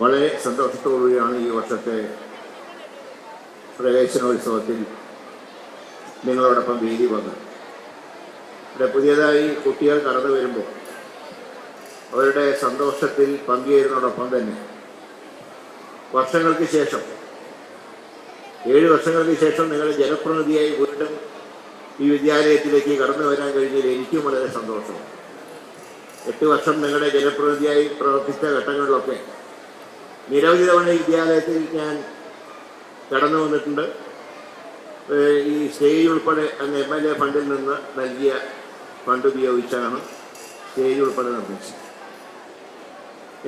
വളരെ സന്തോഷത്തോടുകൂടിയാണ് ഈ വർഷത്തെ പ്രവേശനോത്സവത്തിൽ നിങ്ങളോടൊപ്പം വേദി വന്നത്. ഇവിടെ പുതിയതായി കുട്ടികൾ കടന്നു വരുമ്പോൾ അവരുടെ സന്തോഷത്തിൽ പങ്കുചേരുന്നതോടൊപ്പം തന്നെ വർഷങ്ങൾക്ക് ശേഷം 7 വർഷങ്ങൾക്ക് ശേഷം നിങ്ങൾ ജനപ്രതിനിധിയായി വീണ്ടും ഈ വിദ്യാലയത്തിലേക്ക് കടന്നു വരാൻ കഴിഞ്ഞതിൽ എനിക്കും വളരെ സന്തോഷമാണ്. 8 വർഷം നിങ്ങളുടെ ജനപ്രതിനിധിയായി പ്രവർത്തിച്ച ഘട്ടങ്ങളിലൊക്കെ നിരവധി തവണ ഈ വിദ്യാലയത്തിൽ ഞാൻ കടന്നു വന്നിട്ടുണ്ട്. ഈ സ്റ്റേജ് ഉൾപ്പെടെ അങ്ങ് MLA ഫണ്ടിൽ നിന്ന് നൽകിയ ഫണ്ട് ഉപയോഗിച്ചാണ് സ്റ്റേജ് ഉൾപ്പെടെ നിർമ്മിച്ചത്.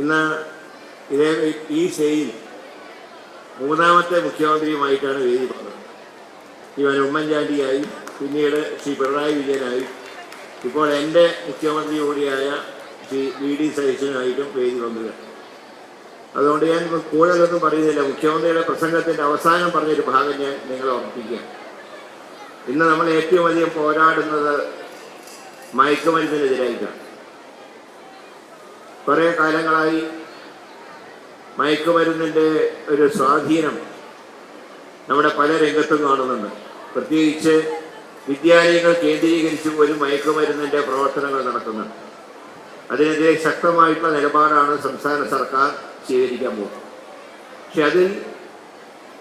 ഇന്ന് ഈ സ്റ്റേജിൽ 3ാമത്തെ മുഖ്യമന്ത്രിയുമായിട്ടാണ് വേദി വന്നത്. ഇവൻ ഉമ്മൻചാണ്ടിയായി, പിന്നീട് ശ്രീ പിണറായി വിജയനായി, ഇപ്പോൾ എൻ്റെ മുഖ്യമന്ത്രി കൂടിയായ ശ്രീ VD സതീശനായിട്ടും വേദി വന്നത്. അതുകൊണ്ട് ഞാൻ കൂടുതലൊന്നും പറയുന്നില്ല. മുഖ്യമന്ത്രിയുടെ പ്രസംഗത്തിൻ്റെ അവസാനം പറഞ്ഞൊരു ഭാഗം ഞാൻ നിങ്ങളെ ഓർമ്മിപ്പിക്കുക. ഇന്ന് നമ്മൾ ഏറ്റവും അധികം പോരാടുന്നത് മയക്കുമരുന്നിനെതിരായിട്ടാണ്. കുറേ കാലങ്ങളായി മയക്കുമരുന്നിൻ്റെ ഒരു സ്വാധീനം നമ്മുടെ പല രംഗത്തും കാണുന്നുണ്ട്. പ്രത്യേകിച്ച് വിദ്യാലയങ്ങൾ കേന്ദ്രീകരിച്ച് പോലും മയക്കുമരുന്നിൻ്റെ പ്രവർത്തനങ്ങൾ നടക്കുന്നുണ്ട്. അതിനെതിരെ ശക്തമായിട്ടുള്ള നിലപാടാണ് സംസ്ഥാന സർക്കാർ സ്വീകരിക്കാൻ പോകുന്നത്. പക്ഷെ അതിൽ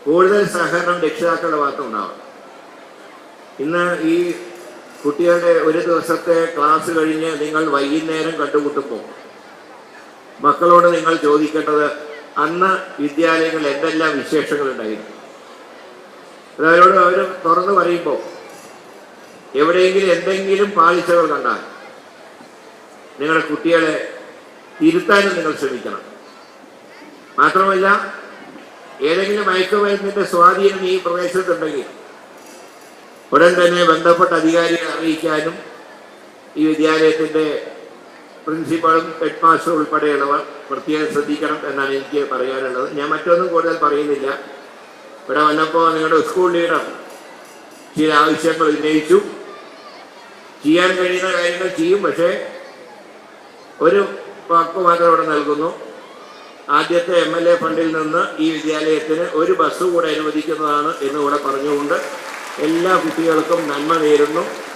കൂടുതൽ സഹകരണം രക്ഷിതാക്കളുടെ ഭാഗത്തുണ്ടാവും. ഇന്ന് ഈ കുട്ടികളുടെ ഒരു ദിവസത്തെ ക്ലാസ് കഴിഞ്ഞ് നിങ്ങൾ വൈകുന്നേരം കണ്ടുമുട്ടുമ്പോൾ മക്കളോട് നിങ്ങൾ ചോദിക്കേണ്ടത് അന്ന് വിദ്യാലയങ്ങളിൽ എന്തെല്ലാം വിശേഷങ്ങളുണ്ടായിരുന്നു. അവരോട് അവർ തുറന്നു പറയുമ്പോൾ എവിടെയെങ്കിലും എന്തെങ്കിലും പാളിച്ചകൾ കണ്ടാൽ നിങ്ങളുടെ കുട്ടികളെ തിരുത്താനും നിങ്ങൾ ശ്രമിക്കണം. മാത്രമല്ല, ഏതെങ്കിലും മയക്കുമരുന്നിൻ്റെ സ്വാധീനം ഈ പ്രദേശത്തുണ്ടെങ്കിൽ ഉടൻ തന്നെ ബന്ധപ്പെട്ട അധികാരികളെ അറിയിക്കാനും ഈ വിദ്യാലയത്തിൻ്റെ പ്രിൻസിപ്പളും ഹെഡ് മാസ്റ്റർ ഉൾപ്പെടെയുള്ളവർ പ്രത്യേകം ശ്രദ്ധിക്കണം എന്നാണ് എനിക്ക് പറയാനുള്ളത്. ഞാൻ മറ്റൊന്നും കൂടുതൽ പറയുന്നില്ല. ഇവിടെ വന്നപ്പോൾ നിങ്ങളുടെ സ്കൂൾ ലീഡർ ചില ആവശ്യങ്ങൾ ഉന്നയിച്ചു. ചെയ്യാൻ കഴിയുന്ന കാര്യങ്ങൾ ചെയ്യും. പക്ഷേ ഒരു വാക്ക് മാത്രം ഇവിടെ നൽകുന്നു. ആദ്യത്തെ MLA ഫണ്ടിൽ നിന്ന് ഈ വിദ്യാലയത്തിന് ഒരു ബസ് കൂടെ അനുവദിക്കുന്നതാണ് എന്നുകൂടെ പറഞ്ഞുകൊണ്ട് എല്ലാ കുട്ടികൾക്കും നന്മ നേരുന്നു.